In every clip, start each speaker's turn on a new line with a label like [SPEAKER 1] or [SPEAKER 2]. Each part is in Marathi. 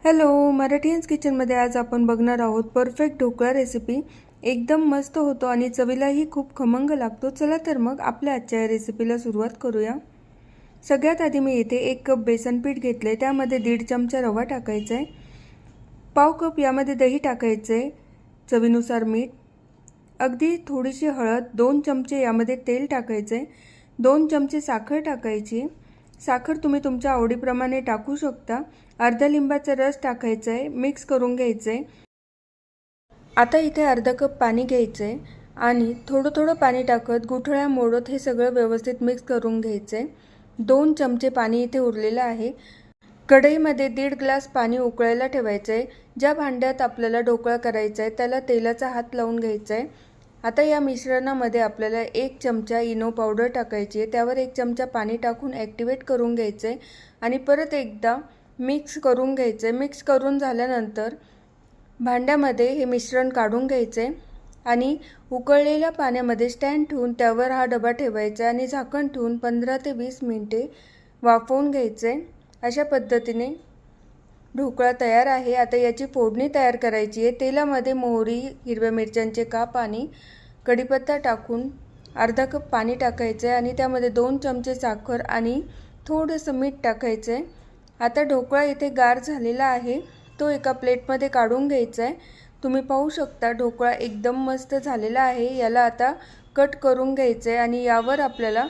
[SPEAKER 1] हॅलो, मराठीयन्स किचनमध्ये आज आपण बघणार आहोत परफेक्ट ढोकळा रेसिपी। एकदम मस्त होतो आणि चवीलाही खूप खमंग लागतो। चला तर मग आपल्या आजच्या या रेसिपीला सुरुवात करूया। सगळ्यात आधी मी इथे 1 कप बेसन पीठ घेतले, त्यामध्ये 1.5 चमचा रवा टाकायचा आहे, पाव कप यामध्ये दही टाकायचे, चवीनुसार मीठ, अगदी थोडीशी हळद, 2 चमचे यामध्ये तेल टाकायचे, 2 चमचे साखर टाकायची। साखर तुम्ही तुमच्या आवडीप्रमाणे टाकू शकता। अर्धा लिंबाचा रस टाकायचा आहे, मिक्स करून घ्यायचे। आता इथे अर्धा कप पाणी घ्यायचे आणि थोडं पाणी टाकत गुठळ्या मोडत हे सगळं व्यवस्थित मिक्स करून घ्यायचे। 2 चमचे पाणी इथे उरलेलं आहे। कढईमध्ये 1.5 ग्लास पाणी उकळायला ठेवायचे। ज्या भांड्यात आपल्याला ढोकळा करायचा आहे त्याला तेलाचा हात लावून घ्यायचा आहे। आता या मिश्रणामध्ये आपल्याला 1 चमचा इनो पावडर टाकायची आहे, त्यावर 1 चमचा पाणी टाकून ॲक्टिवेट करून घ्यायचे आणि परत एकदा मिक्स करून घ्यायचे। मिक्स करून झाल्यानंतर भांड्यामध्ये हे मिश्रण काढून घ्यायचे आणि उकळलेल्या पाण्यामध्ये स्टँड ठेवून त्यावर हा डबा ठेवायचा आणि झाकण ठेवून 15 ते 20 मिनिटे वाफवून घ्यायचे। अशा पद्धतीने ढोकळा तयार आहे। आता याची फोडणी तयार करायची आहे। तेलामध्ये मोहरी, हिरव्या मिरच्यांचे काप आणि कढीपत्ता टाकून अर्धा कप पाणी टाकायचे आणि त्यामध्ये 2 चमचे साखर आणि थोडंसं मीठ टाकायचे। आता ढोकळा इथे गार झालेला आहे, तो एका प्लेटमध्ये काढून घ्यायचा आहे। तुम्ही पाहू शकता ढोकळा एकदम मस्त झालेला आहे। याला आता कट करून घ्यायचे आणि यावर आपल्याला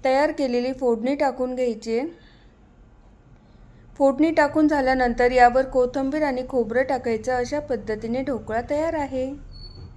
[SPEAKER 1] तयार केलेली फोडणी टाकून घ्यायची आहे। फोडणी टाकून झाल्यानंतर यावर कोथिंबीर आणि खोबरं टाकायचं। अशा पद्धतीने ढोकळा तयार आहे।